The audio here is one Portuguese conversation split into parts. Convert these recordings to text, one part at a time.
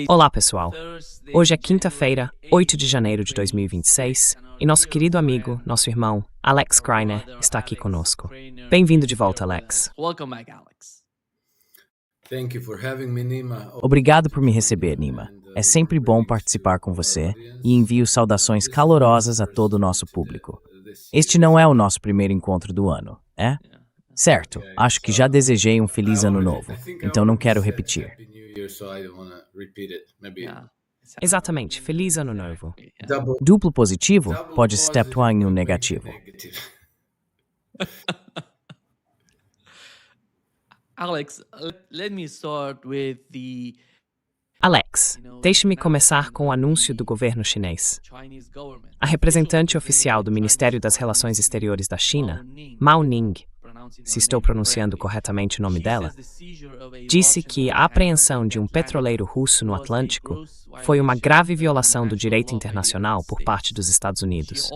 Olá, pessoal. Hoje é quinta-feira, 8 de janeiro de 2026, e nosso querido amigo, nosso irmão, Alex Kreiner, está aqui conosco. Bem-vindo de volta, Alex. Obrigado por me receber, Nima. É sempre bom participar com você e envio saudações calorosas a todo o nosso público. Este não é o nosso primeiro encontro do ano, é? Certo, acho que já desejei um feliz ano novo, então não quero repetir. Exatamente, feliz ano novo. Duplo positivo pode step em um negativo. Alex, deixe-me começar com o anúncio do governo chinês. A representante oficial do Ministério das Relações Exteriores da China, Mao Ning, se estou pronunciando corretamente o nome dela, disse que a apreensão de um petroleiro russo no Atlântico foi uma grave violação do direito internacional por parte dos Estados Unidos.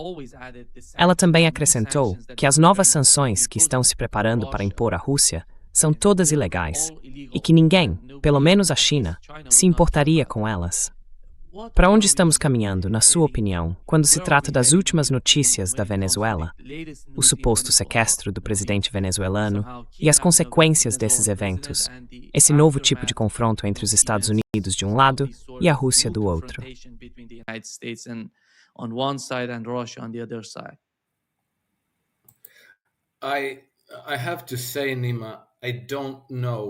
Ela também acrescentou que as novas sanções que estão se preparando para impor à Rússia são todas ilegais e que ninguém, pelo menos a China, se importaria com elas. Para onde estamos caminhando, na sua opinião, quando se trata das últimas notícias da Venezuela, o suposto sequestro do presidente venezuelano e as consequências desses eventos, esse novo tipo de confronto entre os Estados Unidos de um lado e a Rússia do outro?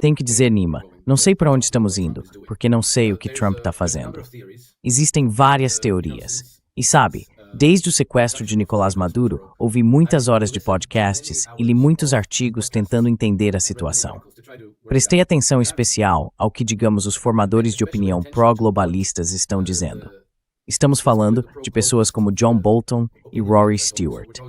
Tenho que dizer, Nima, não sei para onde estamos indo, porque não sei o que Trump está fazendo. Existem várias teorias. E sabe, desde o sequestro de Nicolás Maduro, ouvi muitas horas de podcasts e li muitos artigos tentando entender a situação. Prestei atenção especial ao que, digamos, os formadores de opinião pró-globalistas estão dizendo. Estamos falando de pessoas como John Bolton e Rory Stewart.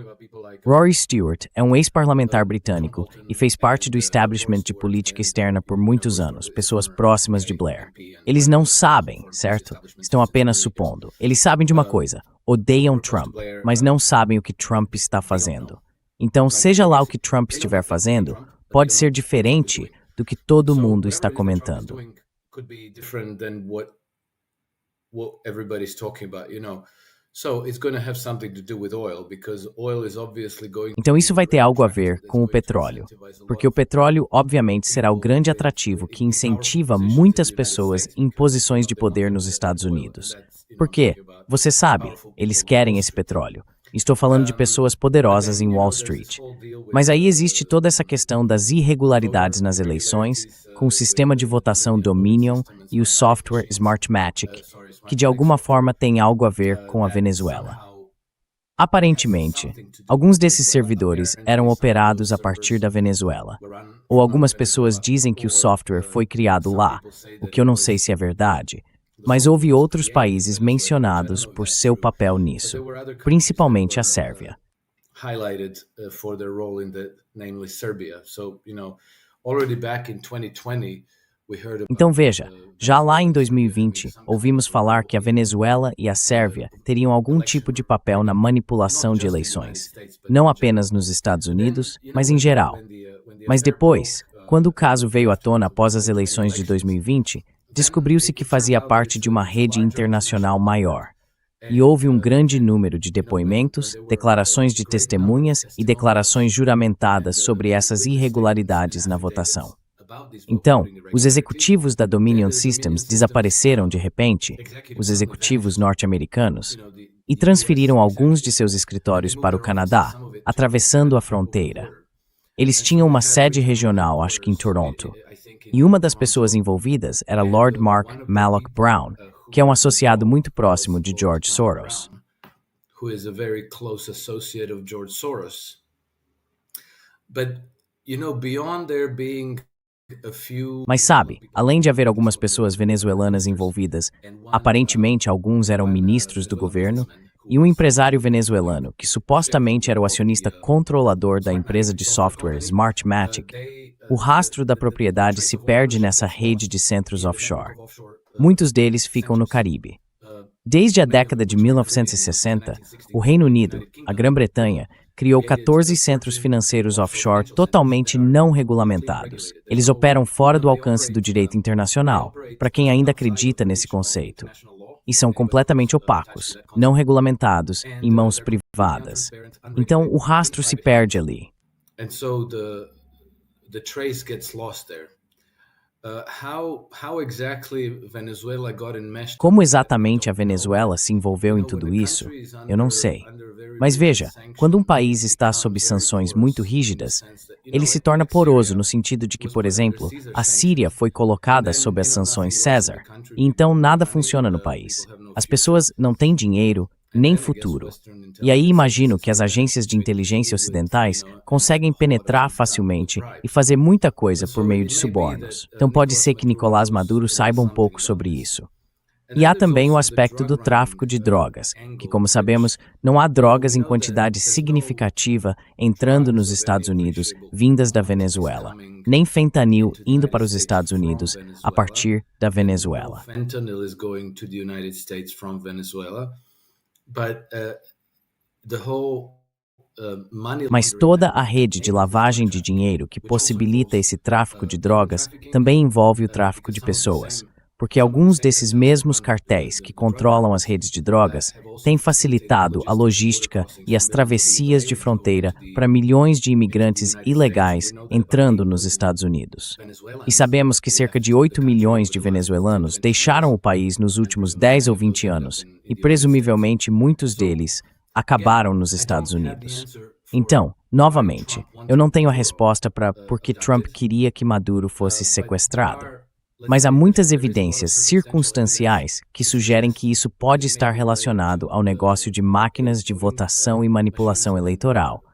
Rory Stewart é um ex-parlamentar britânico e fez parte do establishment de política externa por muitos anos, pessoas próximas de Blair. Eles não sabem, certo? Estão apenas supondo. Eles sabem de uma coisa, odeiam Trump, mas não sabem o que Trump está fazendo. Então, seja lá o que Trump estiver fazendo, pode ser diferente do que todo mundo está comentando. What everybody's talking about, So it's going to have something to do with oil, because oil is obviously going. Então isso vai ter algo a ver com o petróleo, porque o petróleo obviamente será o grande atrativo que incentiva muitas pessoas em posições de poder nos Estados Unidos. Por quê? Você sabe, eles querem esse petróleo. Estou falando de pessoas poderosas em Wall Street. Mas aí existe toda essa questão das irregularidades nas eleições, com o sistema de votação Dominion e o software Smartmatic, que de alguma forma tem algo a ver com a Venezuela. Aparentemente, alguns desses servidores eram operados a partir da Venezuela. Ou algumas pessoas dizem que o software foi criado lá, o que eu não sei se é verdade. Mas houve outros países mencionados por seu papel nisso, principalmente a Sérvia. Então veja, já lá em 2020, ouvimos falar que a Venezuela e a Sérvia teriam algum tipo de papel na manipulação de eleições, não apenas nos Estados Unidos, mas em geral. Mas depois, quando o caso veio à tona após as eleições de 2020, descobriu-se que fazia parte de uma rede internacional maior. E houve um grande número de depoimentos, declarações de testemunhas e declarações juramentadas sobre essas irregularidades na votação. Então, os executivos da Dominion Systems desapareceram de repente, os executivos norte-americanos, e transferiram alguns de seus escritórios para o Canadá, atravessando a fronteira. Eles tinham uma sede regional, acho que em Toronto. E uma das pessoas envolvidas era Lord Mark Malloch Brown, que é um associado muito próximo de George Soros. Mas sabe, além de haver algumas pessoas venezuelanas envolvidas, aparentemente alguns eram ministros do governo, e um empresário venezuelano, que supostamente era o acionista controlador da empresa de software Smartmatic, o rastro da propriedade se perde nessa rede de centros offshore. Muitos deles ficam no Caribe. Desde a década de 1960, o Reino Unido, a Grã-Bretanha, criou 14 centros financeiros offshore totalmente não regulamentados. Eles operam fora do alcance do direito internacional, para quem ainda acredita nesse conceito. E são completamente opacos, não regulamentados, em mãos privadas. Então, o rastro se perde ali. Como exatamente a Venezuela se envolveu em tudo isso, eu não sei. Mas veja, quando um país está sob sanções muito rígidas, ele se torna poroso no sentido de que, por exemplo, a Síria foi colocada sob as sanções César, e então nada funciona no país. As pessoas não têm dinheiro, nem futuro. E aí imagino que as agências de inteligência ocidentais conseguem penetrar facilmente e fazer muita coisa por meio de subornos. Então pode ser que Nicolás Maduro saiba um pouco sobre isso. E há também o aspecto do tráfico de drogas, que, como sabemos, não há drogas em quantidade significativa entrando nos Estados Unidos vindas da Venezuela, nem fentanil indo para os Estados Unidos a partir da Venezuela. Mas toda a rede de lavagem de dinheiro que possibilita esse tráfico de drogas também envolve o tráfico de pessoas, porque alguns desses mesmos cartéis que controlam as redes de drogas têm facilitado a logística e as travessias de fronteira para milhões de imigrantes ilegais entrando nos Estados Unidos. E sabemos que cerca de 8 milhões de venezuelanos deixaram o país nos últimos 10 ou 20 anos, e presumivelmente muitos deles acabaram nos Estados Unidos. Então, novamente, eu não tenho a resposta para por que Trump queria que Maduro fosse sequestrado. Mas há muitas evidências circunstanciais que sugerem que isso pode estar relacionado ao negócio de máquinas de votação e manipulação eleitoral,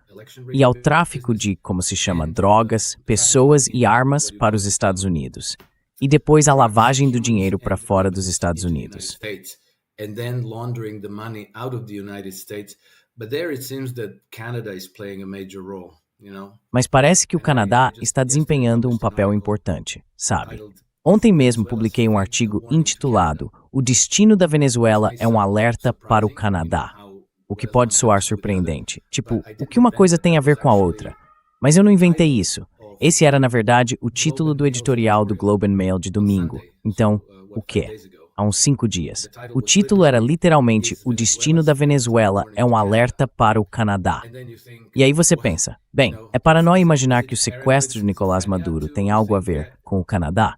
e ao tráfico de, como se chama, drogas, pessoas e armas para os Estados Unidos, e depois a lavagem do dinheiro para fora dos Estados Unidos. Mas parece que o Canadá está desempenhando um papel importante, sabe? Ontem mesmo publiquei um artigo intitulado "O destino da Venezuela é um alerta para o Canadá", o que pode soar surpreendente. Tipo, o que uma coisa tem a ver com a outra? Mas eu não inventei isso. Esse era, na verdade, o título do editorial do Globe and Mail de domingo. Então, o quê? Há uns 5 dias. O título era literalmente "O destino da Venezuela é um alerta para o Canadá". E aí você pensa, bem, é paranoia imaginar que o sequestro de Nicolás Maduro tem algo a ver com o Canadá?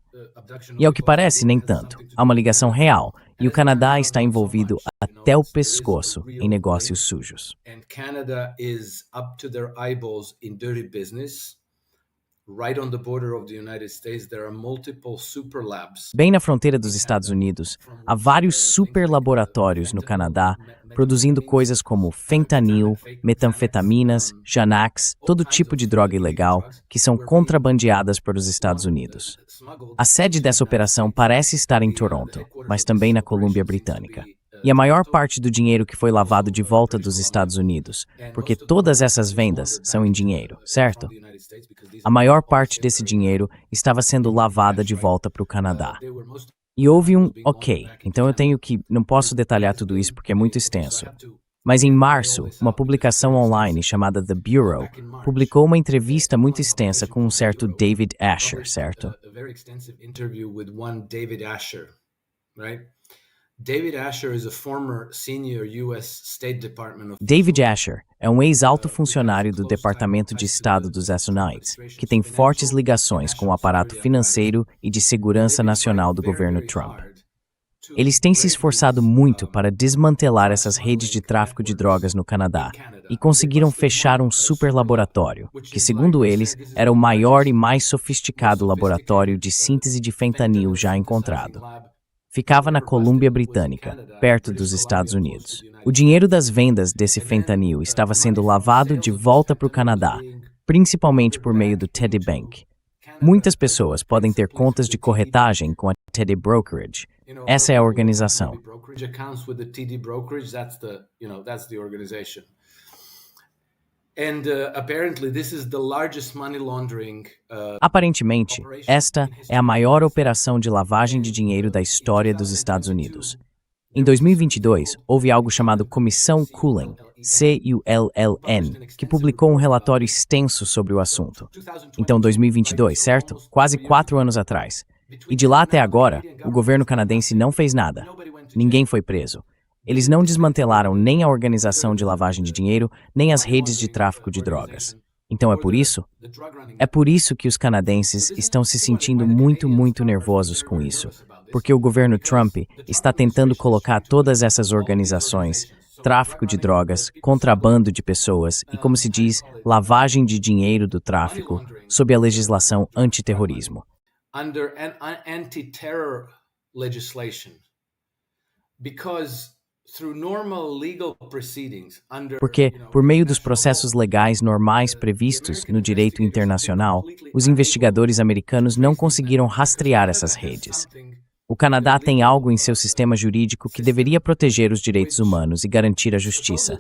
E ao que parece, nem tanto. Há uma ligação real, e o Canadá está envolvido até o pescoço em negócios sujos. Bem na fronteira dos Estados Unidos, há vários superlaboratórios no Canadá produzindo coisas como fentanil, metanfetaminas, Xanax, todo tipo de droga ilegal que são contrabandeadas para os Estados Unidos. A sede dessa operação parece estar em Toronto, mas também na Colômbia Britânica. E a maior parte do dinheiro que foi lavado de volta dos Estados Unidos, porque todas essas vendas são em dinheiro, certo? A maior parte desse dinheiro estava sendo lavada de volta para o Canadá. E houve então não posso detalhar tudo isso porque é muito extenso. Mas em março, uma publicação online chamada The Bureau publicou uma entrevista muito extensa com um certo David Asher, certo? David Asher é um ex-alto funcionário do Departamento de Estado dos Estados Unidos, que tem fortes ligações com o aparato financeiro e de segurança nacional do governo Trump. Eles têm se esforçado muito para desmantelar essas redes de tráfico de drogas no Canadá e conseguiram fechar um super laboratório, que, segundo eles, era o maior e mais sofisticado laboratório de síntese de fentanil já encontrado. Ficava na Colômbia Britânica, perto dos Estados Unidos. O dinheiro das vendas desse fentanil estava sendo lavado de volta para o Canadá, principalmente por meio do TD Bank. Muitas pessoas podem ter contas de corretagem com a TD Brokerage. Essa é a organização. Aparentemente, esta é a maior operação de lavagem de dinheiro da história dos Estados Unidos. Em 2022, houve algo chamado Comissão Cooling, CULLN, que publicou um relatório extenso sobre o assunto. Então, 2022, certo? Quase 4 anos atrás. E de lá até agora, o governo canadense não fez nada. Ninguém foi preso. Eles não desmantelaram nem a organização de lavagem de dinheiro, nem as redes de tráfico de drogas. Então é por isso que os canadenses estão se sentindo muito nervosos com isso, porque o governo Trump está tentando colocar todas essas organizações, tráfico de drogas, contrabando de pessoas e, como se diz, lavagem de dinheiro do tráfico, sob a legislação antiterrorismo. Under anti-terror legislation, porque, por meio dos processos legais normais previstos no direito internacional, os investigadores americanos não conseguiram rastrear essas redes. O Canadá tem algo em seu sistema jurídico que deveria proteger os direitos humanos e garantir a justiça.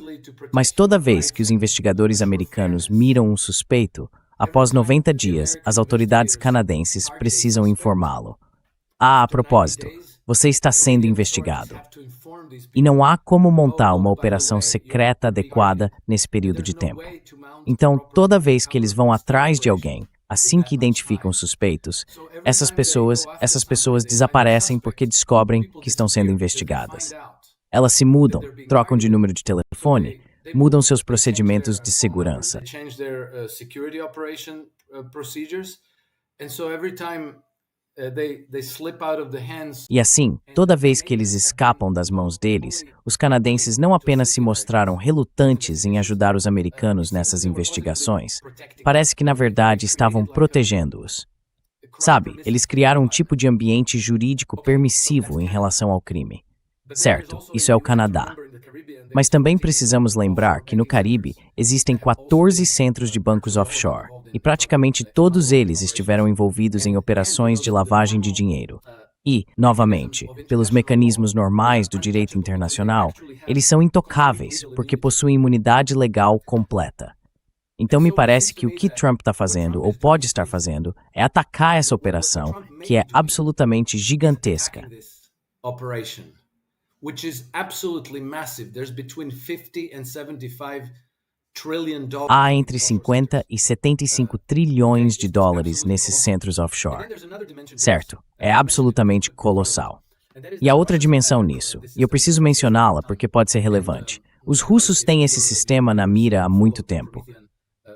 Mas toda vez que os investigadores americanos miram um suspeito, após 90 dias, as autoridades canadenses precisam informá-lo. A propósito, você está sendo investigado. E não há como montar uma operação secreta adequada nesse período de tempo. Então, toda vez que eles vão atrás de alguém, assim que identificam suspeitos, essas pessoas desaparecem porque descobrem que estão sendo investigadas. Elas se mudam, trocam de número de telefone, mudam seus procedimentos de segurança. E assim, toda vez que eles escapam das mãos deles, os canadenses não apenas se mostraram relutantes em ajudar os americanos nessas investigações, parece que na verdade estavam protegendo-os. Sabe, eles criaram um tipo de ambiente jurídico permissivo em relação ao crime. Certo, isso é o Canadá. Mas também precisamos lembrar que no Caribe existem 14 centros de bancos offshore, e praticamente todos eles estiveram envolvidos em operações de lavagem de dinheiro. E, novamente, pelos mecanismos normais do direito internacional, eles são intocáveis porque possuem imunidade legal completa. Então me parece que o que Trump está fazendo, ou pode estar fazendo, é atacar essa operação, que é absolutamente gigantesca. Which is absolutely massive. There's between 50 and 75 trillion dollars. Há entre 50 e 75 trilhões de dólares nesses centros offshore. Certo, é absolutamente colossal. E há outra dimensão nisso, e eu preciso mencioná-la porque pode ser relevante. Os russos têm esse sistema na mira há muito tempo.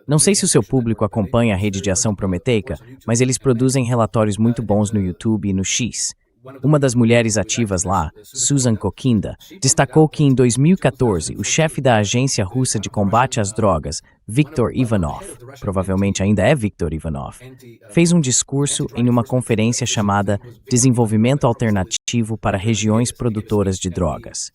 Não sei se o seu público acompanha a rede de ação prometeica, mas eles produzem relatórios muito bons no YouTube e no X. Uma das mulheres ativas lá, Susan Kokinda, destacou que em 2014 o chefe da agência russa de combate às drogas, Viktor Ivanov, provavelmente ainda é Viktor Ivanov, fez um discurso em uma conferência chamada Desenvolvimento Alternativo para Regiões Produtoras de Drogas.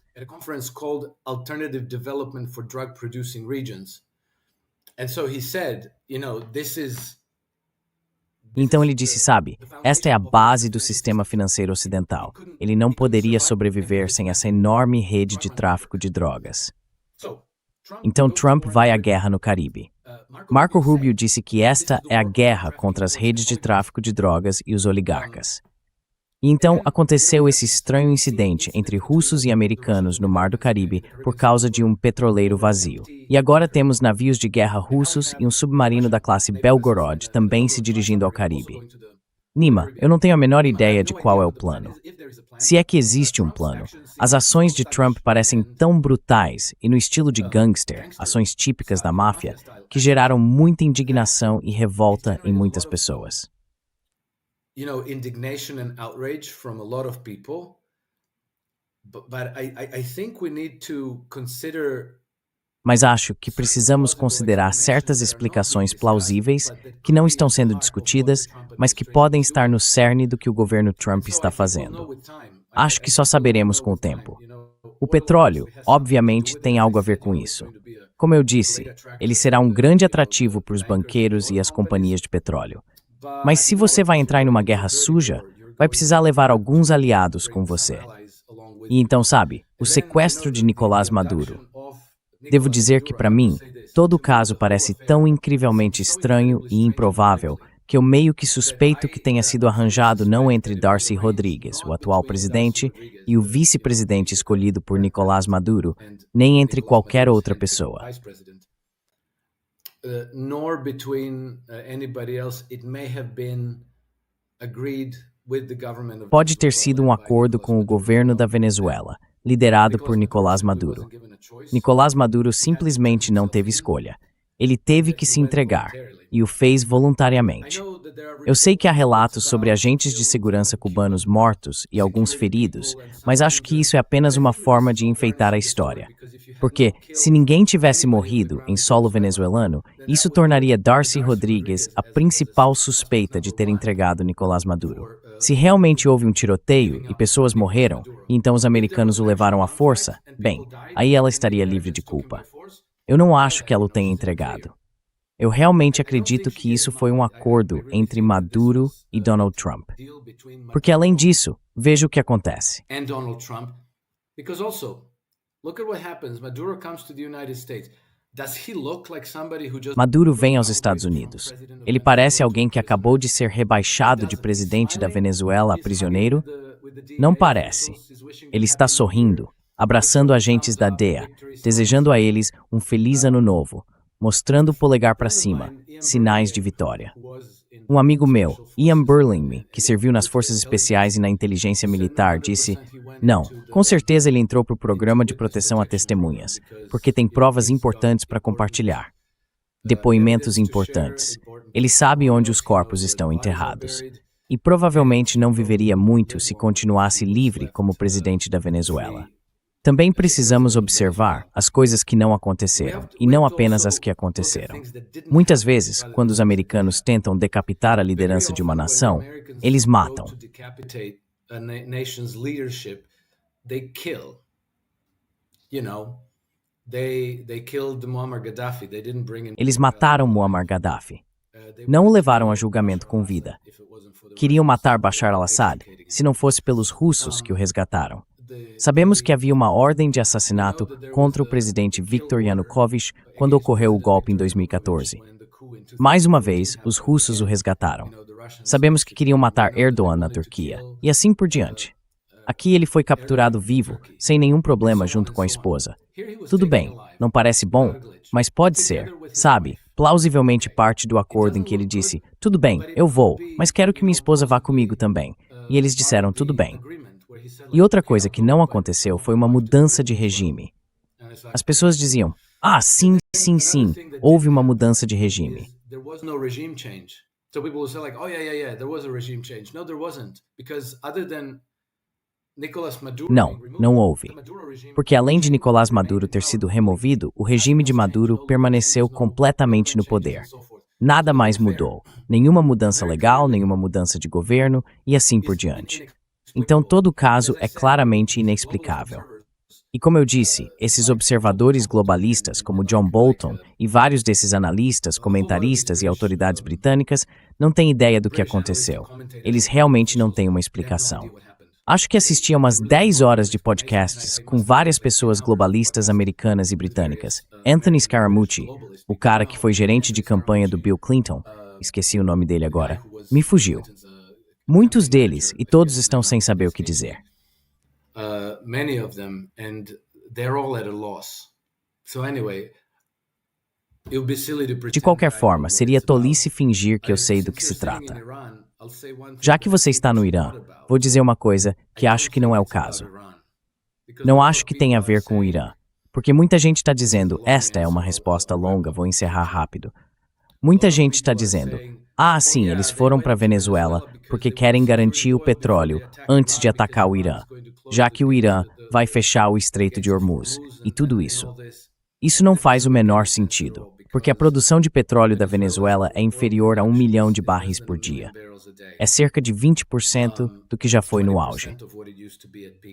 Então ele disse, sabe, esta é a base do sistema financeiro ocidental. Ele não poderia sobreviver sem essa enorme rede de tráfico de drogas. Então Trump vai à guerra no Caribe. Marco Rubio disse que esta é a guerra contra as redes de tráfico de drogas e os oligarcas. E então aconteceu esse estranho incidente entre russos e americanos no Mar do Caribe por causa de um petroleiro vazio. E agora temos navios de guerra russos e um submarino da classe Belgorod também se dirigindo ao Caribe. Nima, eu não tenho a menor ideia de qual é o plano. Se é que existe um plano, as ações de Trump parecem tão brutais e no estilo de gangster, ações típicas da máfia, que geraram muita indignação e revolta em muitas pessoas. Indignation and outrage from a lot of people, but I think we need to consider. Mas acho que precisamos considerar certas explicações plausíveis que não estão sendo discutidas, mas que podem estar no cerne do que o governo Trump está fazendo. Acho que só saberemos com o tempo. O petróleo, obviamente, tem algo a ver com isso. Como eu disse, ele será um grande atrativo para os banqueiros e as companhias de petróleo. Mas se você vai entrar em uma guerra suja, vai precisar levar alguns aliados com você. E então, sabe, o sequestro de Nicolás Maduro. Devo dizer que, para mim, todo o caso parece tão incrivelmente estranho e improvável que eu meio que suspeito que tenha sido arranjado não entre Darcy Rodrigues, o atual presidente, e o vice-presidente escolhido por Nicolás Maduro, nem entre qualquer outra pessoa. Nor between anybody else, it may have been agreed with the government of Pode ter sido um acordo com o governo da Venezuela, liderado por Nicolás Maduro. Nicolás Maduro simplesmente não teve escolha. Ele teve que se entregar, e o fez voluntariamente. Eu sei que há relatos sobre agentes de segurança cubanos mortos e alguns feridos, mas acho que isso é apenas uma forma de enfeitar a história. Porque, se ninguém tivesse morrido em solo venezuelano, isso tornaria Darcy Rodrigues a principal suspeita de ter entregado Nicolás Maduro. Se realmente houve um tiroteio e pessoas morreram, e então os americanos o levaram à força, bem, aí ela estaria livre de culpa. Eu não acho que ela o tenha entregado. Eu realmente acredito que isso foi um acordo entre Maduro e Donald Trump. Porque, além disso, veja o que acontece. Maduro vem aos Estados Unidos. Ele parece alguém que acabou de ser rebaixado de presidente da Venezuela a prisioneiro? Não parece. Ele está sorrindo, abraçando agentes da DEA, desejando a eles um feliz ano novo, mostrando o polegar para cima, sinais de vitória. Um amigo meu, Ian Burlingham, que serviu nas forças especiais e na inteligência militar, disse: "Não, com certeza ele entrou para o programa de proteção a testemunhas, porque tem provas importantes para compartilhar. Depoimentos importantes. Ele sabe onde os corpos estão enterrados. E provavelmente não viveria muito se continuasse livre como presidente da Venezuela." Também precisamos observar as coisas que não aconteceram, e não apenas as que aconteceram. Muitas vezes, quando os americanos tentam decapitar a liderança de uma nação, eles matam. Eles mataram Muammar Gaddafi. Não o levaram a julgamento com vida. Queriam matar Bashar al-Assad, se não fosse pelos russos que o resgataram. Sabemos que havia uma ordem de assassinato contra o presidente Viktor Yanukovych quando ocorreu o golpe em 2014. Mais uma vez, os russos o resgataram. Sabemos que queriam matar Erdogan na Turquia, e assim por diante. Aqui ele foi capturado vivo, sem nenhum problema junto com a esposa. Tudo bem, não parece bom, mas pode ser, sabe, plausivelmente parte do acordo em que ele disse: "Tudo bem, eu vou, mas quero que minha esposa vá comigo também." E eles disseram: "Tudo bem." E outra coisa que não aconteceu foi uma mudança de regime. As pessoas diziam: "Ah, sim, sim, sim, houve uma mudança de regime." Não, não houve. Porque além de Nicolás Maduro ter sido removido, o regime de Maduro permaneceu completamente no poder. Nada mais mudou. Nenhuma mudança legal, nenhuma mudança de governo e assim por diante. Então todo o caso é claramente inexplicável. E como eu disse, esses observadores globalistas como John Bolton e vários desses analistas, comentaristas e autoridades britânicas não têm ideia do que aconteceu. Eles realmente não têm uma explicação. Acho que assisti a umas 10 horas de podcasts com várias pessoas globalistas americanas e britânicas. Anthony Scaramucci, o cara que foi gerente de campanha do Bill Clinton, esqueci o nome dele agora, me fugiu. Muitos deles, e todos estão sem saber o que dizer. De qualquer forma, seria tolice fingir que eu sei do que se trata. Já que você está no Irã, vou dizer uma coisa que acho que não é o caso. Não acho que tenha a ver com o Irã, porque muita gente está dizendo: esta é uma resposta longa, vou encerrar rápido. Muita gente está dizendo: ah, sim, eles foram para a Venezuela porque querem garantir o petróleo antes de atacar o Irã, já que o Irã vai fechar o Estreito de Hormuz e tudo isso. Isso não faz o menor sentido, porque a produção de petróleo da Venezuela é inferior a 1 milhão de barris por dia. É cerca de 20% do que já foi no auge.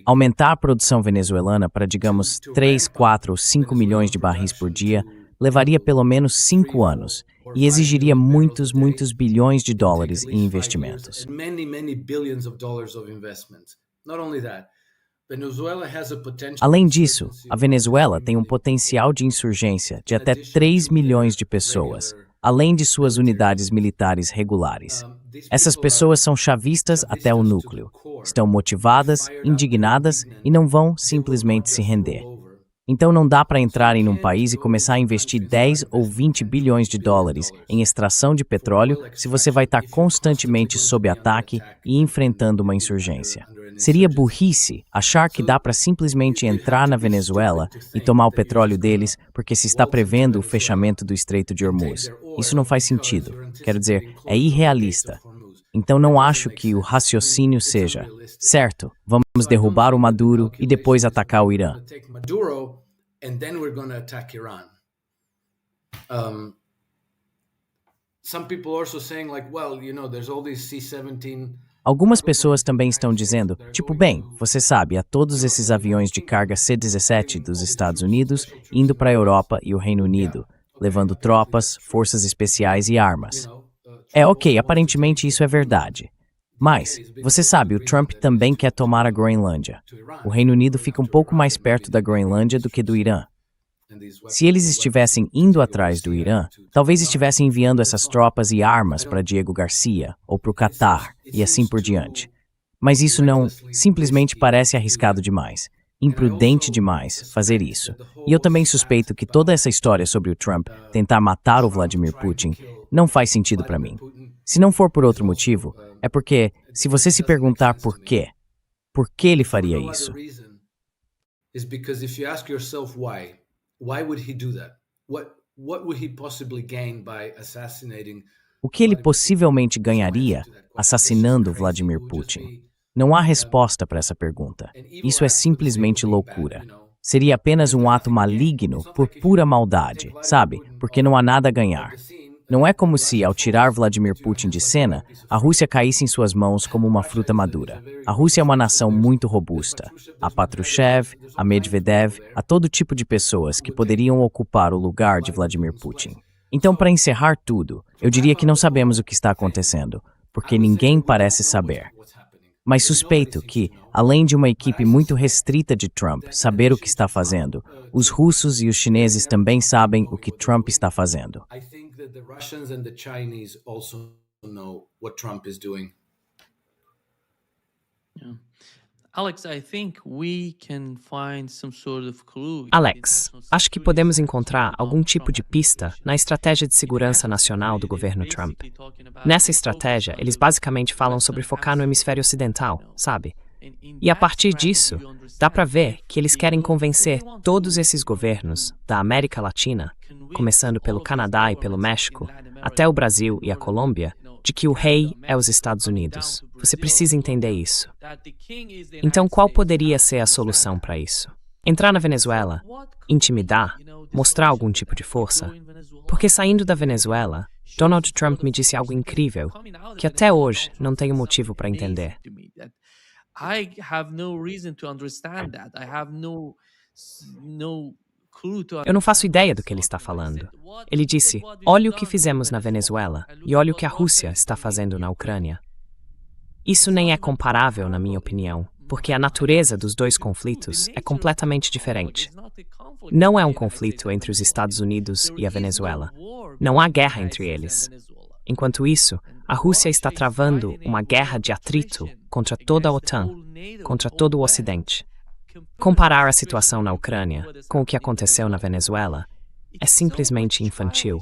Aumentar a produção venezuelana para, digamos, 3, 4 ou 5 milhões de barris por dia levaria pelo menos 5 anos e exigiria muitos bilhões de dólares em investimentos. Além disso, a Venezuela tem um potencial de insurgência de até 3 milhões de pessoas, além de suas unidades militares regulares. Essas pessoas são chavistas até o núcleo. Estão motivadas, indignadas e não vão simplesmente se render. Então não dá para entrar em um país e começar a investir 10 ou 20 bilhões de dólares em extração de petróleo se você vai estar constantemente sob ataque e enfrentando uma insurgência. Seria burrice achar que dá para simplesmente entrar na Venezuela e tomar o petróleo deles porque se está prevendo o fechamento do Estreito de Hormuz. Isso não faz sentido. Quero dizer, é irrealista. Então não acho que o raciocínio seja, certo, vamos derrubar o Maduro e depois atacar o Irã. Algumas pessoas também estão dizendo, bem, você sabe, há todos esses aviões de carga C-17 dos Estados Unidos indo para a Europa e o Reino Unido, levando tropas, forças especiais e armas. Ok, aparentemente isso é verdade. Mas, você sabe, o Trump também quer tomar a Groenlândia. O Reino Unido fica um pouco mais perto da Groenlândia do que do Irã. Se eles estivessem indo atrás do Irã, talvez estivessem enviando essas tropas e armas para Diego Garcia ou para o Catar e assim por diante. Mas isso não simplesmente parece arriscado demais, imprudente demais fazer isso. E eu também suspeito que toda essa história sobre o Trump tentar matar o Vladimir Putin não faz sentido para mim. Se não for por outro motivo, é porque, se você se perguntar por que ele faria isso? O que ele possivelmente ganharia assassinando Vladimir Putin? Não há resposta para essa pergunta. Isso é simplesmente loucura. Seria apenas um ato maligno por pura maldade, sabe? Porque não há nada a ganhar. Não é como se, ao tirar Vladimir Putin de cena, a Rússia caísse em suas mãos como uma fruta madura. A Rússia é uma nação muito robusta. Há Patrushev, há Medvedev, há todo tipo de pessoas que poderiam ocupar o lugar de Vladimir Putin. Então, para encerrar tudo, eu diria que não sabemos o que está acontecendo, porque ninguém parece saber. Mas suspeito que, além de uma equipe muito restrita de Trump saber o que está fazendo, os russos e os chineses também sabem o que Trump está fazendo. Alex, acho que podemos encontrar algum tipo de pista na estratégia de segurança nacional do governo Trump. Nessa estratégia, eles basicamente falam sobre focar no hemisfério ocidental, sabe? E a partir disso, dá para ver que eles querem convencer todos esses governos da América Latina, começando pelo Canadá e pelo México, até o Brasil e a Colômbia, de que o rei é os Estados Unidos. Você precisa entender isso. Então, qual poderia ser a solução para isso? Entrar na Venezuela, intimidar, mostrar algum tipo de força? Porque saindo da Venezuela, Donald Trump me disse algo incrível, que até hoje não tenho motivo para entender. Eu não faço ideia do que ele está falando. Ele disse, olha o que fizemos na Venezuela e olha o que a Rússia está fazendo na Ucrânia. Isso nem é comparável, na minha opinião, porque a natureza dos dois conflitos é completamente diferente. Não é um conflito entre os Estados Unidos e a Venezuela. Não há guerra entre eles. Enquanto isso, a Rússia está travando uma guerra de atrito contra toda a OTAN, contra todo o Ocidente. Comparar a situação na Ucrânia com o que aconteceu na Venezuela é simplesmente infantil,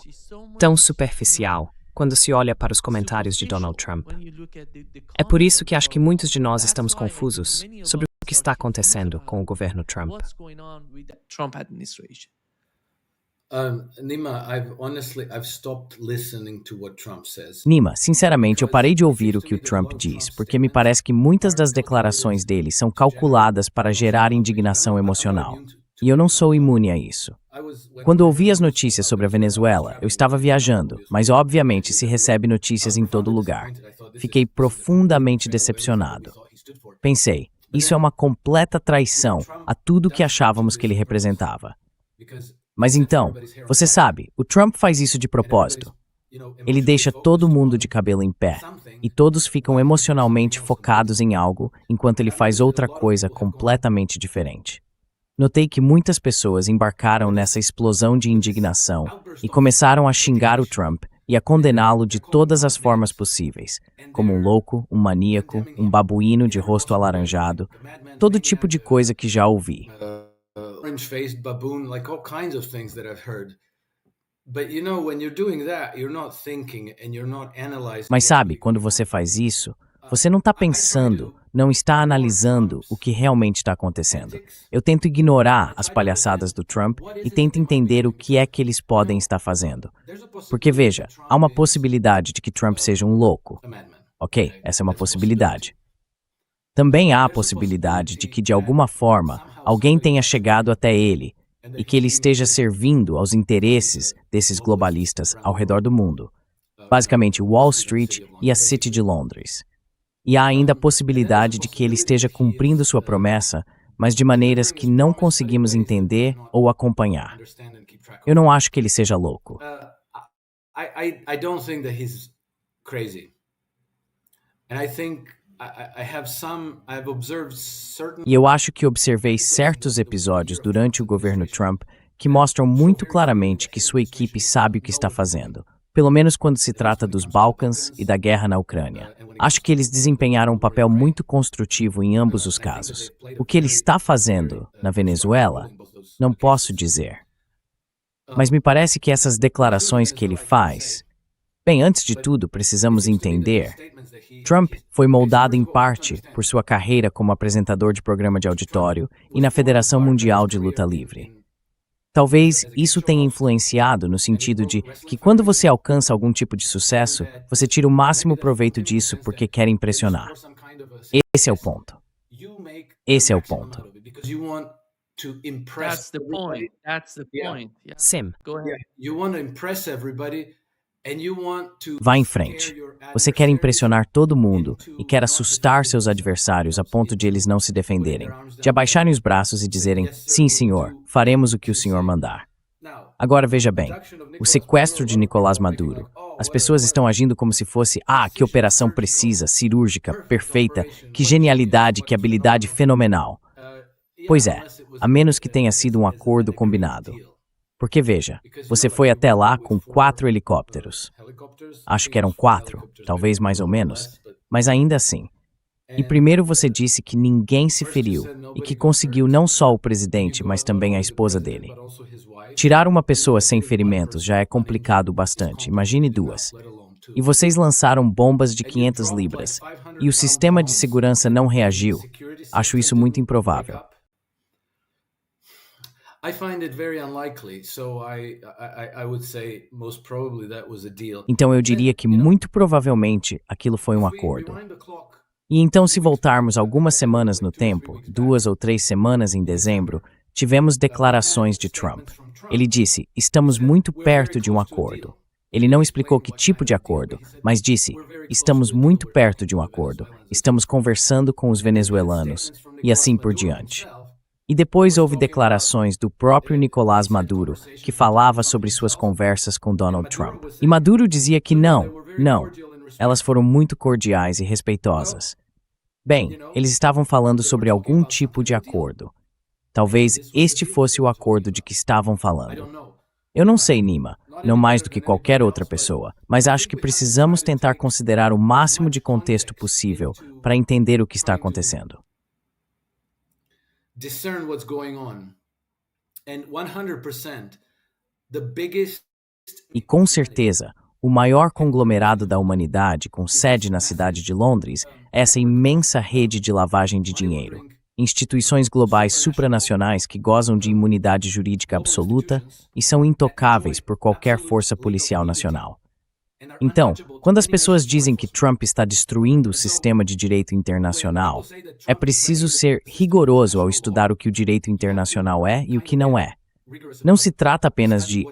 tão superficial quando se olha para os comentários de Donald Trump. É por isso que acho que muitos de nós estamos confusos sobre o que está acontecendo com o governo Trump. Nima, sinceramente, eu parei de ouvir o que o Trump diz, porque me parece que muitas das declarações dele são calculadas para gerar indignação emocional. E eu não sou imune a isso. Quando ouvi as notícias sobre a Venezuela, eu estava viajando, mas obviamente se recebe notícias em todo lugar. Fiquei profundamente decepcionado. Pensei, isso é uma completa traição a tudo que achávamos que ele representava. Mas então, você sabe, o Trump faz isso de propósito. Ele deixa todo mundo de cabelo em pé, e todos ficam emocionalmente focados em algo, enquanto ele faz outra coisa completamente diferente. Notei que muitas pessoas embarcaram nessa explosão de indignação e começaram a xingar o Trump e a condená-lo de todas as formas possíveis, como um louco, um maníaco, um babuíno de rosto alaranjado, todo tipo de coisa que já ouvi. Orange-faced baboon, like all kinds of things that I've heard. But you know, when you're doing that, you're not thinking and you're not analyzing. Mas sabe, quando você faz isso, você não está pensando, não está analisando o que realmente está acontecendo. Eu tento ignorar as palhaçadas do Trump e tento entender o que é que eles podem estar fazendo. Porque veja, há uma possibilidade de que Trump seja um louco. Ok, essa é uma possibilidade. Também há a possibilidade de que, de alguma forma, alguém tenha chegado até ele e que ele esteja servindo aos interesses desses globalistas ao redor do mundo. Basicamente, Wall Street e a City de Londres. E há ainda a possibilidade de que ele esteja cumprindo sua promessa, mas de maneiras que não conseguimos entender ou acompanhar. Eu não acho que ele seja louco. I don't think that he's crazy. And I think I've observed certain. E eu acho que observei certos episódios durante o governo Trump que mostram muito claramente que sua equipe sabe o que está fazendo. Pelo menos quando se trata dos Balcãs e da guerra na Ucrânia. Acho que eles desempenharam um papel muito construtivo em ambos os casos. O que ele está fazendo na Venezuela, não posso dizer. Mas me parece que essas declarações que ele faz... Bem, antes de tudo, precisamos entender. Trump foi moldado em parte por sua carreira como apresentador de programa de auditório e na Federação Mundial de Luta Livre. Talvez isso tenha influenciado no sentido de que quando você alcança algum tipo de sucesso, você tira o máximo proveito disso porque quer impressionar. Esse é o ponto. Esse é o ponto. That's the point. That's the point. Yeah. Sim. Go ahead. You want to impress everybody and you want to Vá em frente. Você quer impressionar todo mundo e quer assustar seus adversários a ponto de eles não se defenderem, de abaixarem os braços e dizerem, sim, senhor, faremos o que o senhor mandar. Agora veja bem, o sequestro de Nicolás Maduro. As pessoas estão agindo como se fosse, que operação precisa, cirúrgica, perfeita, que genialidade, que habilidade fenomenal. Pois é, a menos que tenha sido um acordo combinado. Porque veja, você foi até lá com 4 helicópteros. Acho que eram 4, talvez mais ou menos, mas ainda assim. E primeiro você disse que ninguém se feriu e que conseguiu não só o presidente, mas também a esposa dele. Tirar uma pessoa sem ferimentos já é complicado bastante, imagine 2. E vocês lançaram bombas de 500 libras e o sistema de segurança não reagiu. Acho isso muito improvável. I find it very unlikely, so I would say most probably that was a deal. Então eu diria que muito provavelmente aquilo foi um acordo. E então se voltarmos algumas semanas no tempo, 2 ou 3 semanas em dezembro, tivemos declarações de Trump. Ele disse, estamos muito perto de um acordo. Ele não explicou que tipo de acordo, mas disse, estamos muito perto de um acordo, estamos conversando com os venezuelanos, e assim por diante. E depois houve declarações do próprio Nicolás Maduro, que falava sobre suas conversas com Donald Trump. E Maduro dizia que não, elas foram muito cordiais e respeitosas. Bem, eles estavam falando sobre algum tipo de acordo. Talvez este fosse o acordo de que estavam falando. Eu não sei, Nima, não mais do que qualquer outra pessoa, mas acho que precisamos tentar considerar o máximo de contexto possível para entender o que está acontecendo. Discern what's going on. And 100%, the biggest... E com certeza, o maior conglomerado da humanidade, com sede na cidade de Londres, é essa imensa rede de lavagem de dinheiro. Instituições globais supranacionais que gozam de imunidade jurídica absoluta e são intocáveis por qualquer força policial nacional. Então, quando as pessoas dizem que Trump está destruindo o sistema de direito internacional, é preciso ser rigoroso ao estudar o que o direito internacional é e o que não é. Não se trata apenas de,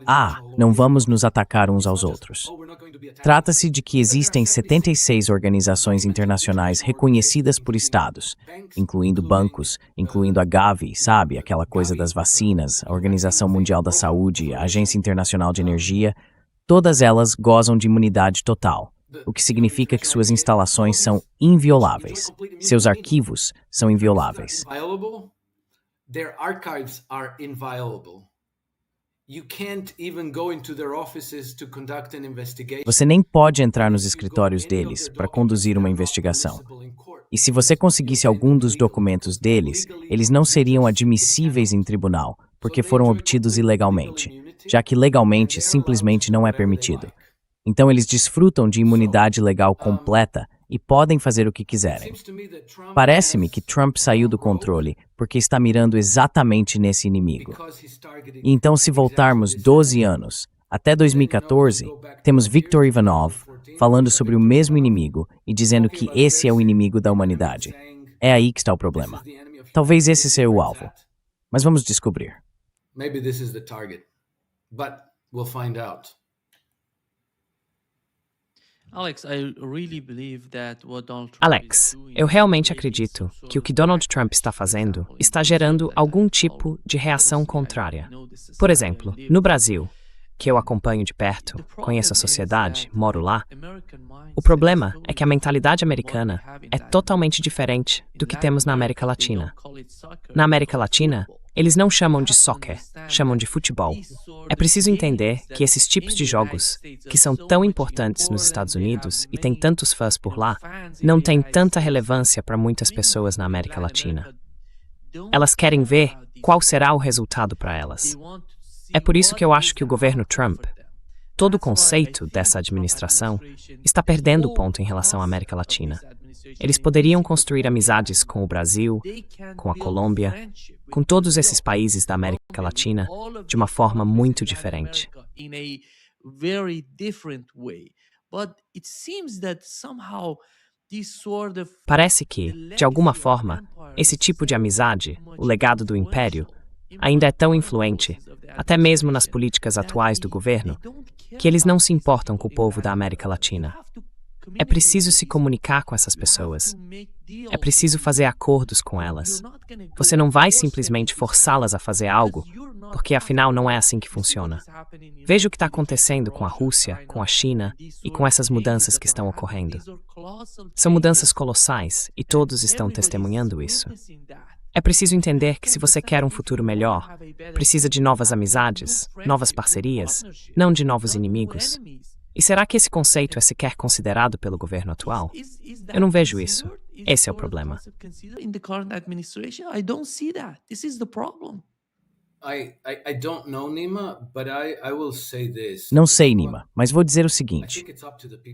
não vamos nos atacar uns aos outros. Trata-se de que existem 76 organizações internacionais reconhecidas por estados, incluindo bancos, incluindo a Gavi, sabe, aquela coisa das vacinas, a Organização Mundial da Saúde, a Agência Internacional de Energia. Todas elas gozam de imunidade total, o que significa que suas instalações são invioláveis. Seus arquivos são invioláveis. Their archives are inviolable. Você nem pode entrar nos escritórios deles para conduzir uma investigação. E se você conseguisse algum dos documentos deles, eles não seriam admissíveis em tribunal, porque foram obtidos ilegalmente, já que legalmente simplesmente não é permitido. Então eles desfrutam de imunidade legal completa e podem fazer o que quiserem. Parece-me que Trump saiu do controle porque está mirando exatamente nesse inimigo. E então, se voltarmos 12 anos, até 2014, temos Viktor Ivanov falando sobre o mesmo inimigo e dizendo que esse é o inimigo da humanidade. É aí que está o problema. Talvez esse seja o alvo. Mas vamos descobrir. Maybe this is the target, but we'll find out. Alex, eu realmente acredito que o que Donald Trump está fazendo está gerando algum tipo de reação contrária. Por exemplo, no Brasil, que eu acompanho de perto, conheço a sociedade, moro lá, o problema é que a mentalidade americana é totalmente diferente do que temos na América Latina. Na América Latina, eles não chamam de soccer, chamam de futebol. É preciso entender que esses tipos de jogos, que são tão importantes nos Estados Unidos e têm tantos fãs por lá, não têm tanta relevância para muitas pessoas na América Latina. Elas querem ver qual será o resultado para elas. É por isso que eu acho que o governo Trump, todo o conceito dessa administração, está perdendo o ponto em relação à América Latina. Eles poderiam construir amizades com o Brasil, com a Colômbia, com todos esses países da América Latina de uma forma muito diferente. Parece que, de alguma forma, esse tipo de amizade, o legado do Império, ainda é tão influente, até mesmo nas políticas atuais do governo, que eles não se importam com o povo da América Latina. É preciso se comunicar com essas pessoas. É preciso fazer acordos com elas. Você não vai simplesmente forçá-las a fazer algo, porque afinal não é assim que funciona. Veja o que está acontecendo com a Rússia, com a China e com essas mudanças que estão ocorrendo. São mudanças colossais e todos estão testemunhando isso. É preciso entender que se você quer um futuro melhor, precisa de novas amizades, novas parcerias, não de novos inimigos. E será que esse conceito é sequer considerado pelo governo atual? Eu não vejo isso. Esse é o problema. Não sei, Nima, mas vou dizer o seguinte.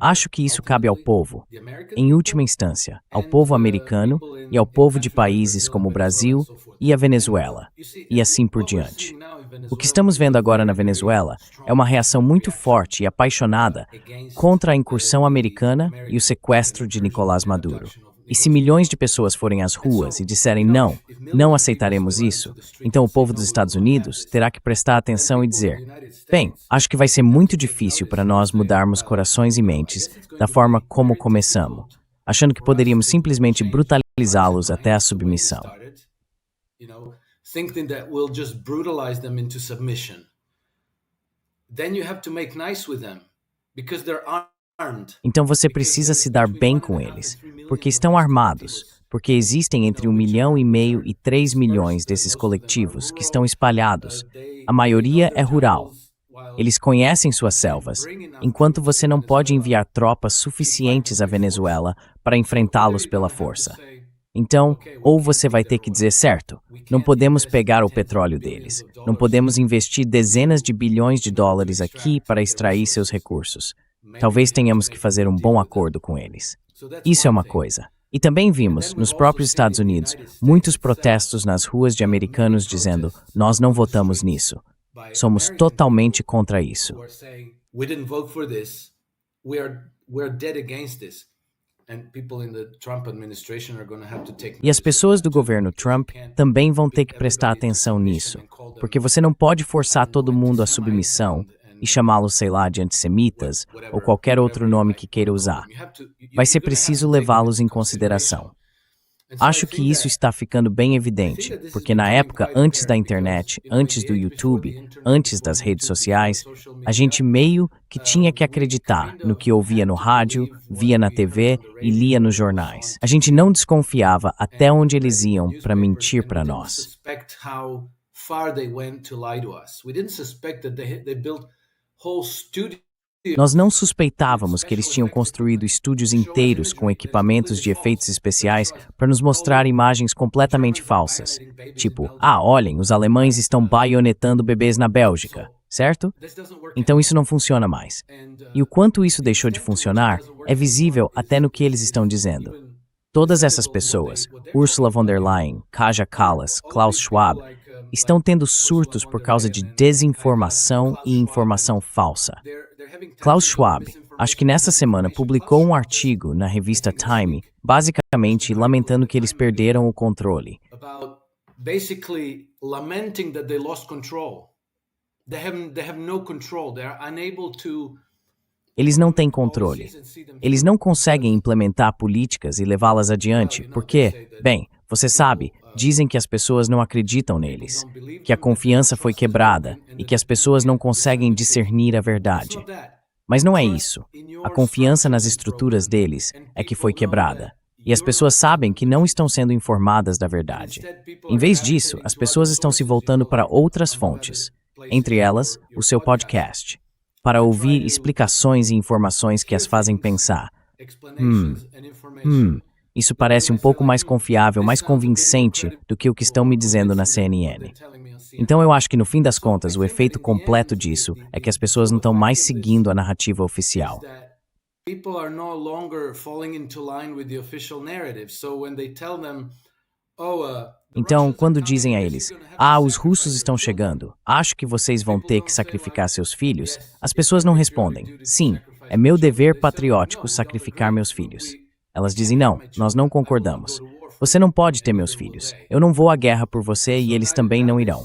Acho que isso cabe ao povo, em última instância, ao povo americano e ao povo de países como o Brasil e a Venezuela, e assim por diante. O que estamos vendo agora na Venezuela é uma reação muito forte e apaixonada contra a incursão americana e o sequestro de Nicolás Maduro. E se milhões de pessoas forem às ruas e disserem não aceitaremos isso, então o povo dos Estados Unidos terá que prestar atenção e dizer: bem, acho que vai ser muito difícil para nós mudarmos corações e mentes da forma como começamos, achando que poderíamos simplesmente brutalizá-los até a submissão. Thinking that we'll just brutalize them into submission. Then you have to make nice with them, because they're armed. Então você precisa se dar bem com eles, porque estão armados, porque existem entre 1,5 milhão e 3 milhões desses coletivos que estão espalhados. A maioria é rural. Eles conhecem suas selvas, enquanto você não pode enviar tropas suficientes à Venezuela para enfrentá-los pela força. Então, ou você vai ter que dizer certo, não podemos pegar o petróleo deles, não podemos investir dezenas de bilhões de dólares aqui para extrair seus recursos. Talvez tenhamos que fazer um bom acordo com eles. Isso é uma coisa. E também vimos, nos próprios Estados Unidos, muitos protestos nas ruas de americanos dizendo: nós não votamos nisso. Somos totalmente contra isso. E as pessoas do governo Trump também vão ter que prestar atenção nisso, porque você não pode forçar todo mundo à submissão e chamá-los, sei lá, de antissemitas ou qualquer outro nome que queira usar. Vai ser preciso levá-los em consideração. Acho que isso está ficando bem evidente, porque na época antes da internet, antes do YouTube, antes das redes sociais, a gente meio que tinha que acreditar no que ouvia no rádio, via na TV e lia nos jornais. A gente não desconfiava até onde eles iam para mentir para nós. far they went to lie to us. We didn't suspect that they built whole studios. Nós não suspeitávamos que eles tinham construído estúdios inteiros com equipamentos de efeitos especiais para nos mostrar imagens completamente falsas. Tipo, olhem, os alemães estão baionetando bebês na Bélgica, certo? Então isso não funciona mais. E o quanto isso deixou de funcionar é visível até no que eles estão dizendo. Todas essas pessoas, Ursula von der Leyen, Kaja Kallas, Klaus Schwab, estão tendo surtos por causa de desinformação e informação falsa. Klaus Schwab, acho que nessa semana, publicou um artigo na revista Time, basicamente lamentando que eles perderam o controle. Basically lamenting that they lost control. They have no control. They are unable to. Eles não têm controle. Eles não conseguem implementar políticas e levá-las adiante, porque, bem, você sabe, dizem que as pessoas não acreditam neles, que a confiança foi quebrada e que as pessoas não conseguem discernir a verdade. Mas não é isso. A confiança nas estruturas deles é que foi quebrada. E as pessoas sabem que não estão sendo informadas da verdade. Em vez disso, as pessoas estão se voltando para outras fontes, entre elas, o seu podcast, para ouvir explicações e informações que as fazem pensar. Isso parece um pouco mais confiável, mais convincente do que o que estão me dizendo na CNN. Então eu acho que no fim das contas, o efeito completo disso é que as pessoas não estão mais seguindo a narrativa oficial. People are no longer falling into line with the official narrative. So when they tell them, então, quando dizem a eles, os russos estão chegando, acho que vocês vão ter que sacrificar seus filhos, as pessoas não respondem, sim, é meu dever patriótico sacrificar meus filhos. Elas dizem, não, nós não concordamos. Você não pode ter meus filhos. Eu não vou à guerra por você e eles também não irão.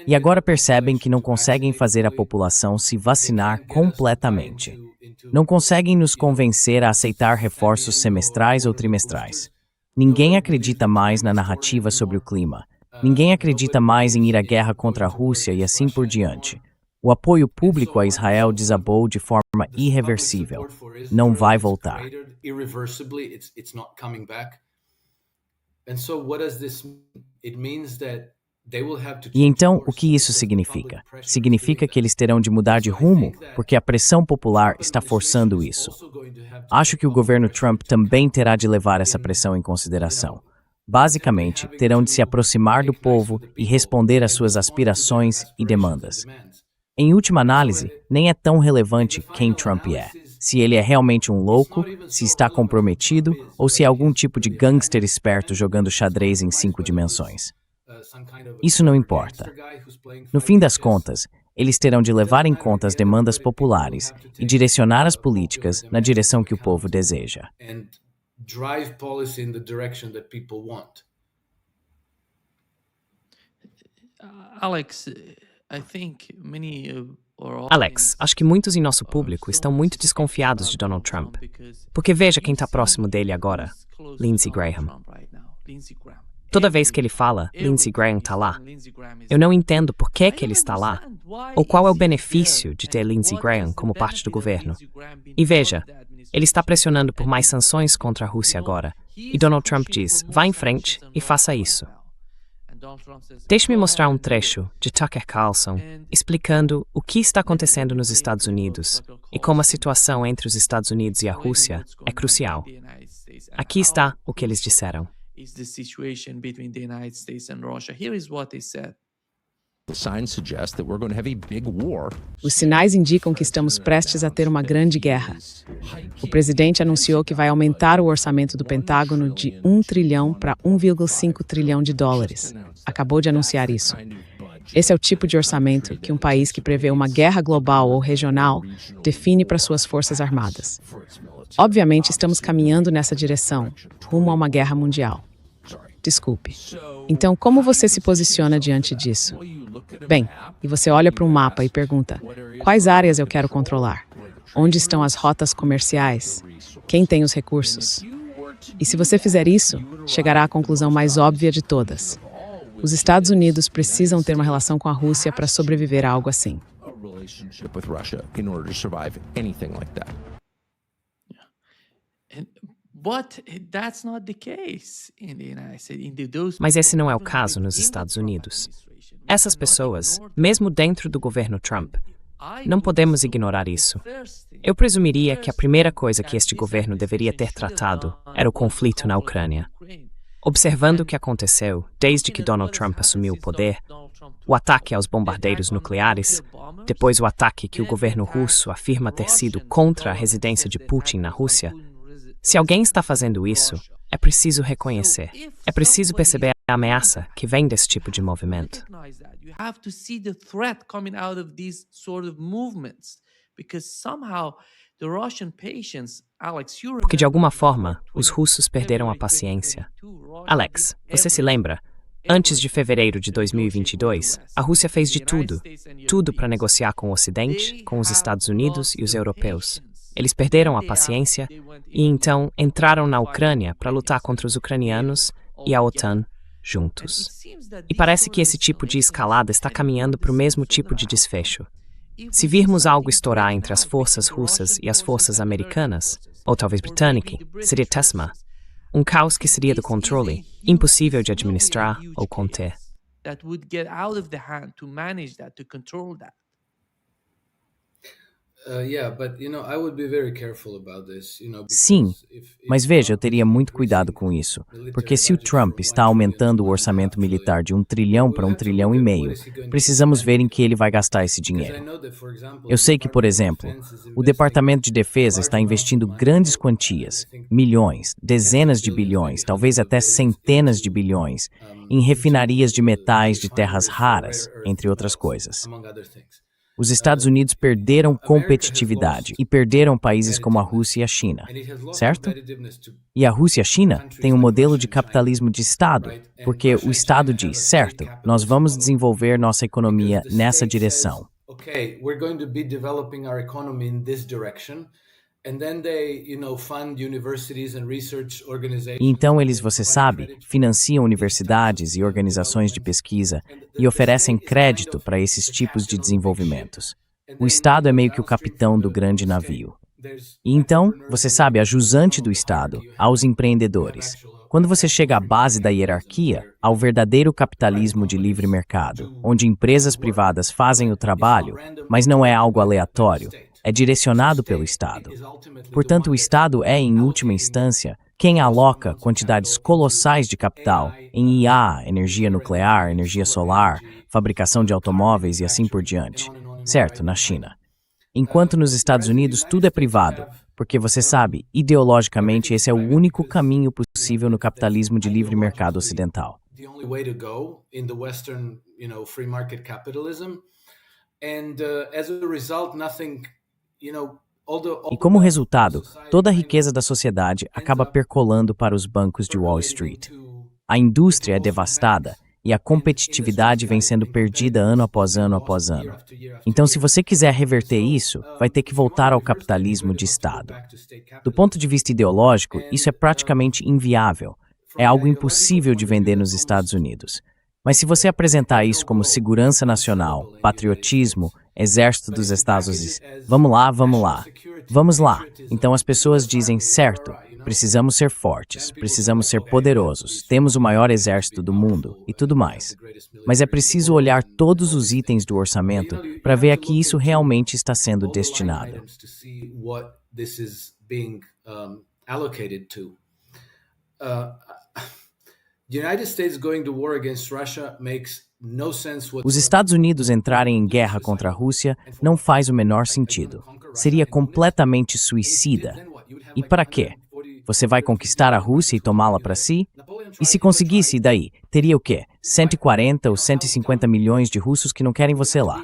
E agora percebem que não conseguem fazer a população se vacinar completamente. Não conseguem nos convencer a aceitar reforços semestrais ou trimestrais. Ninguém acredita mais na narrativa sobre o clima. Ninguém acredita mais em ir à guerra contra a Rússia e assim por diante. O apoio público a Israel desabou de forma irreversível. Não vai voltar. E então, o que isso significa? Significa que eles terão de mudar de rumo, porque a pressão popular está forçando isso. Acho que o governo Trump também terá de levar essa pressão em consideração. Basicamente, terão de se aproximar do povo e responder às suas aspirações e demandas. Em última análise, nem é tão relevante quem Trump é. Se ele é realmente um louco, se está comprometido ou se é algum tipo de gangster esperto jogando xadrez em 5 dimensões. Isso não importa. No fim das contas, eles terão de levar em conta as demandas populares e direcionar as políticas na direção que o povo deseja. Alex, acho que muitos em nosso público estão muito desconfiados de Donald Trump. Porque veja quem está próximo dele agora, Lindsey Graham. Toda vez que ele fala, Lindsey Graham está lá. Eu não entendo por que ele está lá, ou qual é o benefício de ter Lindsey Graham como parte do governo. E veja, ele está pressionando por mais sanções contra a Rússia agora, e Donald Trump diz, vá em frente e faça isso. Deixe-me mostrar um trecho de Tucker Carlson explicando o que está acontecendo nos Estados Unidos e como a situação entre os Estados Unidos e a Rússia é crucial. Aqui está o que eles disseram. Is the situation between the United States and Russia. Here is what they said. Os sinais indicam que estamos prestes a ter uma grande guerra. O presidente anunciou que vai aumentar o orçamento do Pentágono de 1 trilhão para 1,5 trilhão de dólares. Acabou de anunciar isso. Esse é o tipo de orçamento que um país que prevê uma guerra global ou regional define para suas forças armadas. Obviamente, estamos caminhando nessa direção, rumo a uma guerra mundial. Desculpe. Então, como você se posiciona diante disso? Bem, e você olha para um mapa e pergunta, quais áreas eu quero controlar? Onde estão as rotas comerciais? Quem tem os recursos? E se você fizer isso, chegará à conclusão mais óbvia de todas. Os Estados Unidos precisam ter uma relação com a Rússia para sobreviver a algo assim. But that's not the case in the United States. Those Mas esse não é o caso nos Estados Unidos. Essas pessoas, mesmo dentro do governo Trump, não podemos ignorar isso. Eu presumiria que a primeira coisa que este governo deveria ter tratado era o conflito na Ucrânia. Observando o que aconteceu desde que Donald Trump assumiu o poder, o ataque aos bombardeiros nucleares, depois o ataque que o governo russo afirma ter sido contra a residência de Putin na Rússia, se alguém está fazendo isso, é preciso reconhecer. É preciso perceber a ameaça que vem desse tipo de movimento. You have to see the threat coming out of these sort of movements, because somehow the Russian patients, Alex, you Porque de alguma forma, os russos perderam a paciência. Alex, você se lembra? Antes de fevereiro de 2022, a Rússia fez de tudo para negociar com o Ocidente, com os Estados Unidos e os europeus. Eles perderam a paciência e então entraram na Ucrânia para lutar contra os ucranianos e a OTAN juntos. E parece que esse tipo de escalada está caminhando para o mesmo tipo de desfecho. Se virmos algo estourar entre as forças russas e as forças americanas, ou talvez britânicas, seria TESMA. Um caos que seria do controle, impossível de administrar ou conter. that would get out of the hand to manage that, to control that. Yeah, but I would be very careful about this, Sim, because if mas veja, eu Trump teria is muito cuidado increasing com isso, military porque se o budget Trump from está 1 aumentando o trillion to orçamento 1.5 militar de 1 trillion, trilhão para 1 trilhão e meio, precisamos ver em que ele vai gastar esse dinheiro. Eu sei que, por exemplo, o Departamento de Defesa está investindo grandes quantias, milhões, dezenas de bilhões, talvez até centenas de bilhões, em refinarias de metais de terras raras, entre outras coisas. Os Estados Unidos perderam competitividade e perderam países como a Rússia e a China, certo? E a Rússia e a China têm um modelo de capitalismo de Estado, porque o Estado diz, certo, nós vamos desenvolver nossa economia nessa direção. Okay, we're going to be developing our economy in this direction. And then they, fund universities and research organizations. E então eles, você sabe, financiam universidades e organizações de pesquisa e oferecem crédito para esses tipos de desenvolvimentos. O Estado é meio que o capitão do grande navio. E então, você sabe, a jusante do Estado, aos empreendedores. Quando você chega à base da hierarquia, ao verdadeiro capitalismo de livre mercado, onde empresas privadas fazem o trabalho, mas não é algo aleatório, é direcionado pelo Estado. Portanto, o Estado é, em última instância, quem aloca quantidades colossais de capital em IA, energia nuclear, energia solar, fabricação de automóveis e assim por diante. Certo, na China. Enquanto nos Estados Unidos tudo é privado, porque você sabe, ideologicamente esse é o único caminho possível no capitalismo de livre mercado ocidental. The only way to go in the Western, free market capitalism. And as a result, nothing, E como resultado, toda a riqueza da sociedade acaba percolando para os bancos de Wall Street. A indústria é devastada e a competitividade vem sendo perdida ano após ano após ano. Então, se você quiser reverter isso, vai ter que voltar ao capitalismo de Estado. Do ponto de vista ideológico, isso é praticamente inviável. É algo impossível de vender nos Estados Unidos. Mas se você apresentar isso como segurança nacional, patriotismo, exército dos Estados Unidos, vamos lá. Então as pessoas dizem, certo, precisamos ser fortes, precisamos ser poderosos, temos o maior exército do mundo e tudo mais. Mas é preciso olhar todos os itens do orçamento para ver a que isso realmente está sendo destinado. Os Estados Unidos entrarem em guerra contra a Rússia não faz o menor sentido. Seria completamente suicida. E para quê? Você vai conquistar a Rússia e tomá-la para si? E se conseguisse, daí, teria o quê? 140 ou 150 milhões de russos que não querem você lá.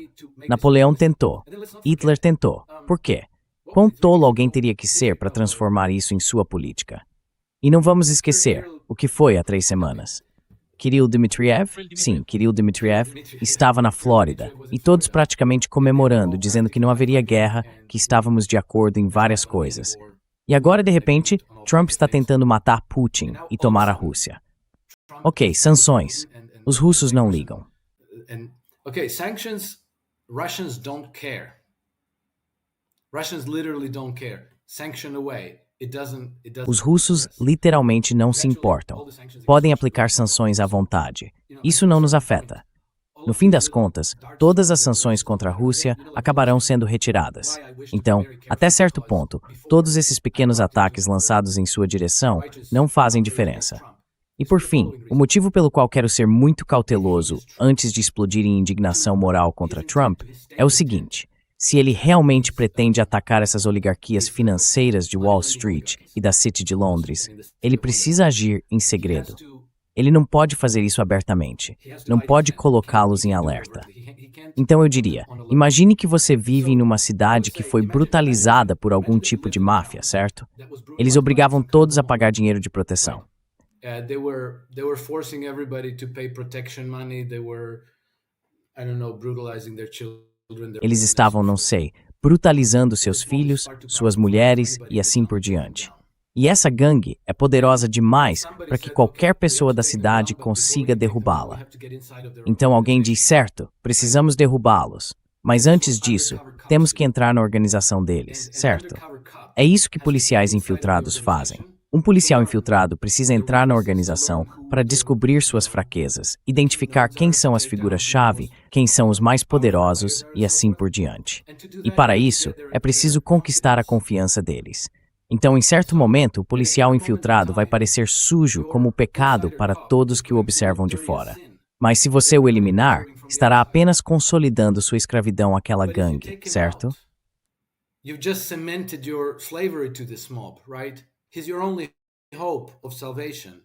Napoleão tentou. Hitler tentou. Por quê? Quão tolo alguém teria que ser para transformar isso em sua política? E não vamos esquecer o que foi há 3 semanas. Kirill Dmitriev? Sim, Kirill Dmitriev estava na Flórida e todos praticamente comemorando, dizendo que não haveria guerra, que estávamos de acordo em várias coisas. E agora, de repente, Trump está tentando matar Putin e tomar a Rússia. Ok, sanções. Os russos não ligam. Okay, sanctions, Russians don't care. Russians literally don't care. Sanction away. Os russos literalmente não se importam. Podem aplicar sanções à vontade. Isso não nos afeta. No fim das contas, todas as sanções contra a Rússia acabarão sendo retiradas. Então, até certo ponto, todos esses pequenos ataques lançados em sua direção não fazem diferença. E por fim, o motivo pelo qual quero ser muito cauteloso antes de explodir em indignação moral contra Trump é o seguinte: se ele realmente pretende atacar essas oligarquias financeiras de Wall Street e da City de Londres, ele precisa agir em segredo. Ele não pode fazer isso abertamente. Não pode colocá-los em alerta. Então eu diria, imagine que você vive em uma cidade que foi brutalizada por algum tipo de máfia, certo? Eles obrigavam todos a pagar dinheiro de proteção. They were forcing everybody to pay protection money. They were, I don't know, brutalizing their children. Eles estavam, não sei, brutalizando seus filhos, suas mulheres e assim por diante. E essa gangue é poderosa demais para que qualquer pessoa da cidade consiga derrubá-la. Então alguém diz, certo, precisamos derrubá-los. Mas antes disso, temos que entrar na organização deles, certo? É isso que policiais infiltrados fazem. Um policial infiltrado precisa entrar na organização para descobrir suas fraquezas, identificar quem são as figuras-chave, quem são os mais poderosos e assim por diante. E para isso, é preciso conquistar a confiança deles. Então, em certo momento, o policial infiltrado vai parecer sujo como pecado para todos que o observam de fora. Mas se você o eliminar, estará apenas consolidando sua escravidão àquela gangue, certo? You've just cemented your slavery to this mob, right? He's your only hope of salvation.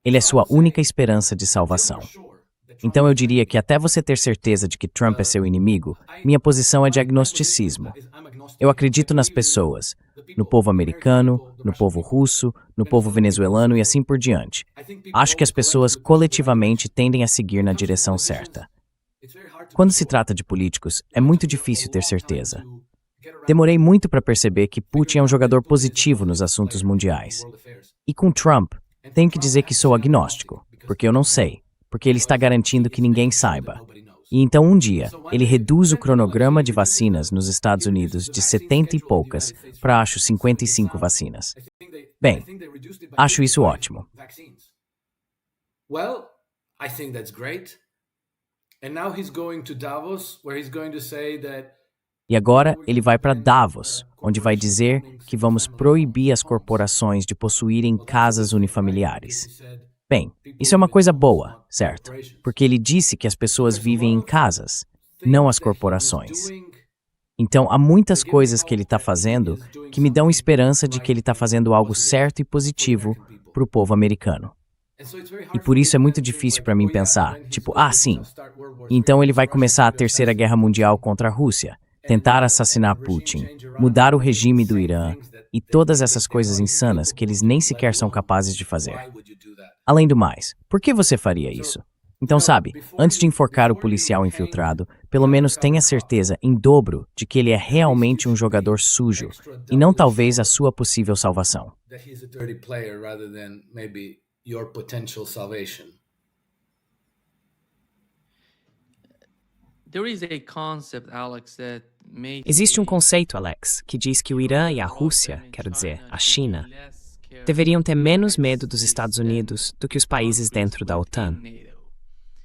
Ele é sua única esperança de salvação. Então eu diria que até você ter certeza de que Trump é seu inimigo, minha posição é de agnosticismo. Eu acredito nas pessoas, no povo americano, no povo russo, no povo venezuelano e assim por diante. Acho que as pessoas coletivamente tendem a seguir na direção certa. Quando se trata de políticos, é muito difícil ter certeza. Demorei muito para perceber que Putin é um jogador positivo nos assuntos mundiais. E com Trump, tenho que dizer que sou agnóstico, porque eu não sei, porque ele está garantindo que ninguém saiba. E então um dia, ele reduz o cronograma de vacinas nos Estados Unidos de 70 e poucas para acho 55 vacinas. Bem, acho isso ótimo. Well, I think that's great. And now he's going to Davos, where he's going to say that E agora ele vai para Davos, onde vai dizer que vamos proibir as corporações de possuírem casas unifamiliares. Bem, isso é uma coisa boa, certo? Porque ele disse que as pessoas vivem em casas, não as corporações. Então, há muitas coisas que ele está fazendo que me dão esperança de que ele está fazendo algo certo e positivo para o povo americano. E por isso é muito difícil para mim pensar, tipo, sim. Então ele vai começar a Terceira Guerra Mundial contra a Rússia, tentar assassinar Putin, mudar o regime do Irã e todas essas coisas insanas que eles nem sequer são capazes de fazer. Além do mais, por que você faria isso? Então, sabe, antes de enforcar o policial infiltrado, pelo menos tenha certeza em dobro de que ele é realmente um jogador sujo e não talvez a sua possível salvação. Existe um conceito, Alex, que diz que o Irã e a Rússia, quero dizer, a China, deveriam ter menos medo dos Estados Unidos do que os países dentro da OTAN.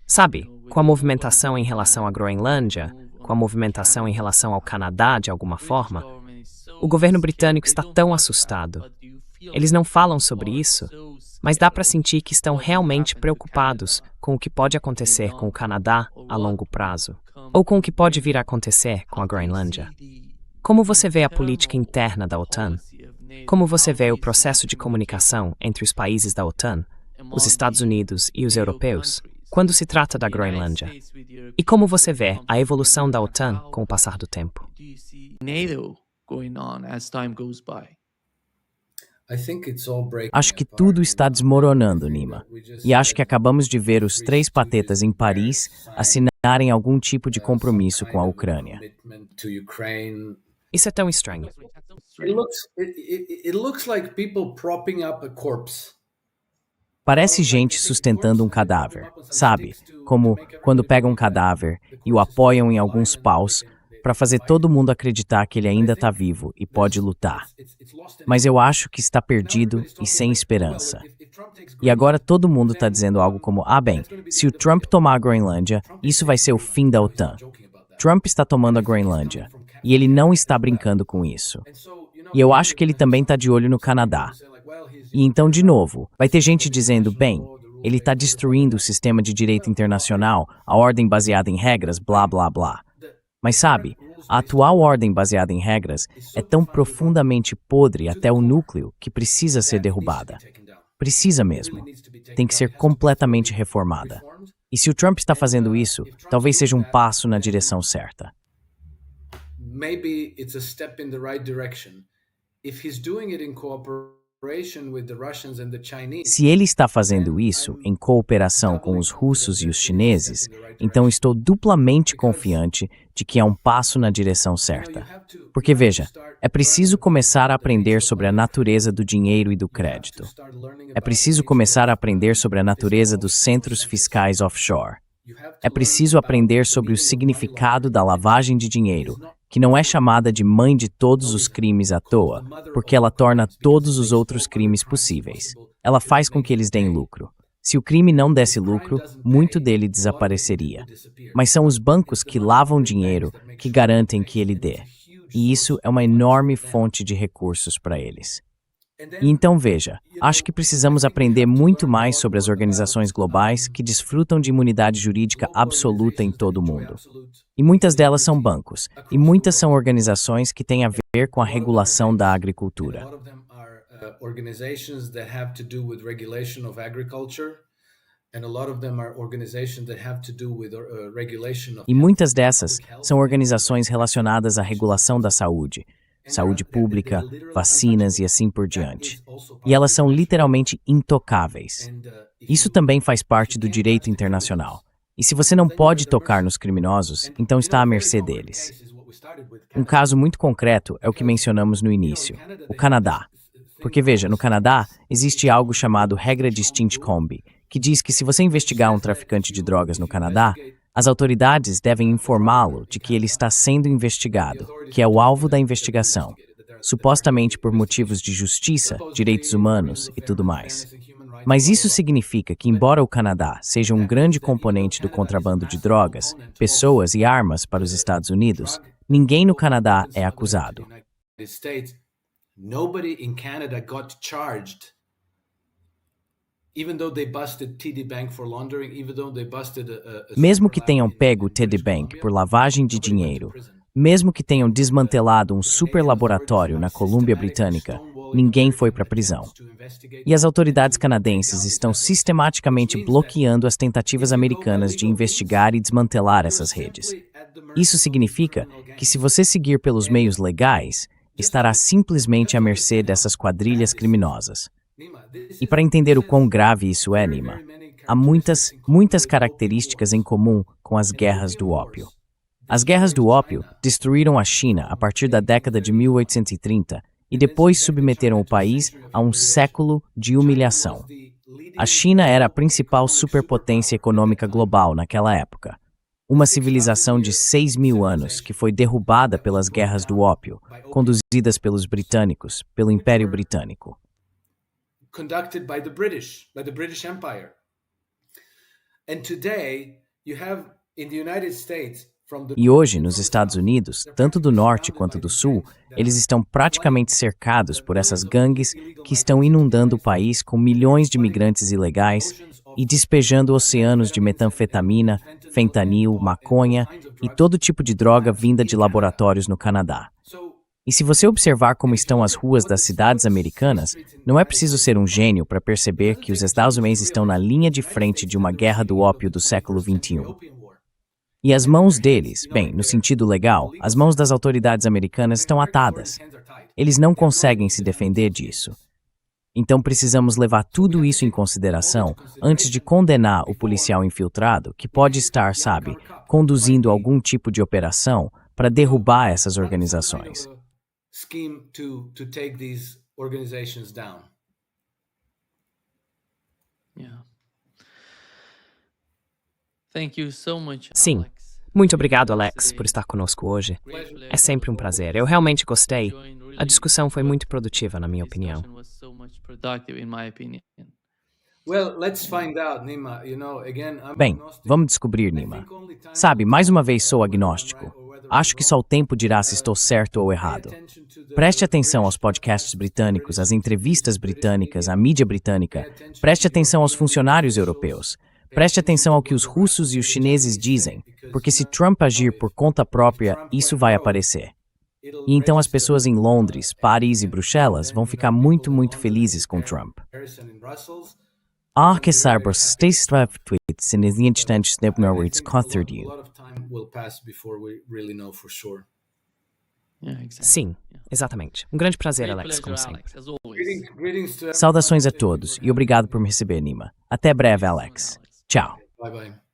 Sabe, com a movimentação em relação à Groenlândia, com a movimentação em relação ao Canadá, de alguma forma, o governo britânico está tão assustado. Eles não falam sobre isso, mas dá para sentir que estão realmente preocupados com o que pode acontecer com o Canadá a longo prazo, ou com o que pode vir a acontecer com a Groenlândia. Como você vê a política interna da OTAN? Como você vê o processo de comunicação entre os países da OTAN, os Estados Unidos e os europeus, quando se trata da Groenlândia? E como você vê a evolução da OTAN com o passar do tempo? Acho que tudo está desmoronando, Nima. E acho que acabamos de ver os três patetas em Paris assinarem algum tipo de compromisso com a Ucrânia. Isso é tão estranho. It looks like people propping up a corpse. Parece gente sustentando um cadáver, sabe? Como quando pegam um cadáver e o apoiam em alguns paus para fazer todo mundo acreditar que ele ainda está vivo e pode lutar. Mas eu acho que está perdido e sem esperança. E agora todo mundo está dizendo algo como, bem, se o Trump tomar a Groenlândia, isso vai ser o fim da OTAN. Trump está tomando a Groenlândia, e ele não está brincando com isso. E eu acho que ele também está de olho no Canadá. E então, de novo, vai ter gente dizendo, bem, ele está destruindo o sistema de direito internacional, a ordem baseada em regras, blá, blá, blá. Mas sabe, a atual ordem baseada em regras é tão profundamente podre até o núcleo que precisa ser derrubada. Precisa mesmo. Tem que ser completamente reformada. E se o Trump está fazendo isso, talvez seja um passo na direção certa. Maybe it's a step in the right direction. If he's doing it in cooperation with the Russians and the Chinese. Se ele está fazendo isso em cooperação com os russos e os chineses, então estou duplamente confiante de que é um passo na direção certa. Porque veja, é preciso começar a aprender sobre a natureza do dinheiro e do crédito. É preciso começar a aprender sobre a natureza dos centros fiscais offshore. É preciso aprender sobre o significado da lavagem de dinheiro, que não é chamada de mãe de todos os crimes à toa, porque ela torna todos os outros crimes possíveis. Ela faz com que eles deem lucro. Se o crime não desse lucro, muito dele desapareceria. Mas são os bancos que lavam dinheiro que garantem que ele dê. E isso é uma enorme fonte de recursos para eles. E então veja, acho que precisamos aprender muito mais sobre as organizações globais que desfrutam de imunidade jurídica absoluta em todo o mundo. E muitas delas são bancos, e muitas são organizações que têm a ver com a regulação da agricultura. E muitas dessas são organizações relacionadas à regulação da saúde pública, vacinas e assim por diante. E elas são literalmente intocáveis. Isso também faz parte do direito internacional. E se você não pode tocar nos criminosos, então está à mercê deles. Um caso muito concreto é o que mencionamos no início, o Canadá. Porque veja, no Canadá existe algo chamado regra de Stinchcombe, que diz que se você investigar um traficante de drogas no Canadá, as autoridades devem informá-lo de que ele está sendo investigado, que é o alvo da investigação, supostamente por motivos de justiça, direitos humanos e tudo mais. Mas isso significa que, embora o Canadá seja um grande componente do contrabando de drogas, pessoas e armas para os Estados Unidos, ninguém no Canadá é acusado. Nobody in Canada got charged. Mesmo que tenham pego o TD Bank por lavagem de dinheiro, mesmo que tenham desmantelado um super laboratório na Colômbia Britânica, ninguém foi para a prisão. E as autoridades canadenses estão sistematicamente bloqueando as tentativas americanas de investigar e desmantelar essas redes. Isso significa que, se você seguir pelos meios legais, estará simplesmente à mercê dessas quadrilhas criminosas. E para entender o quão grave isso é, Nima, há muitas características em comum com as guerras do ópio. As guerras do ópio destruíram a China a partir da década de 1830 e depois submeteram o país a um século de humilhação. A China era a principal superpotência econômica global naquela época. Uma civilização de 6.000 anos que foi derrubada pelas guerras do ópio, conduzidas pelos britânicos, pelo Império Britânico. Conducted by the British Empire. And today you have in the United States E hoje, nos Estados Unidos, tanto do norte quanto do sul, eles estão praticamente cercados por essas gangues que estão inundando o país com milhões de migrantes ilegais e despejando oceanos de metanfetamina, fentanil, maconha e todo tipo de droga vinda de laboratórios no Canadá. E se você observar como estão as ruas das cidades americanas, não é preciso ser um gênio para perceber que os Estados Unidos estão na linha de frente de uma guerra do ópio do século XXI. E as mãos deles, bem, no sentido legal, as mãos das autoridades americanas estão atadas. Eles não conseguem se defender disso. Então precisamos levar tudo isso em consideração antes de condenar o policial infiltrado que pode estar, sabe, conduzindo algum tipo de operação para derrubar essas organizações. Scheme to take these organizations down. Yeah. Thank you so much, Sim, Alex. Muito obrigado, Alex, por estar conosco hoje. É sempre um prazer. Eu realmente gostei. A discussão foi muito produtiva, na minha opinião. Bem, vamos descobrir, Nima. Sabe, mais uma vez sou agnóstico. Acho que só o tempo dirá se estou certo ou errado. Preste atenção aos podcasts britânicos, às entrevistas britânicas, à mídia britânica. Preste atenção aos funcionários europeus. Preste atenção ao que os russos e os chineses dizem, porque se Trump agir por conta própria, isso vai aparecer. E então as pessoas em Londres, Paris e Bruxelas vão ficar muito, muito felizes com Trump. Que Cybers tweets in the instantes de Norwich Cothard. Sim, exatamente. Um grande prazer, Alex, como sempre. Saudações a todos e obrigado por me receber, Nima. Até breve, Alex. Tchau. Bye bye.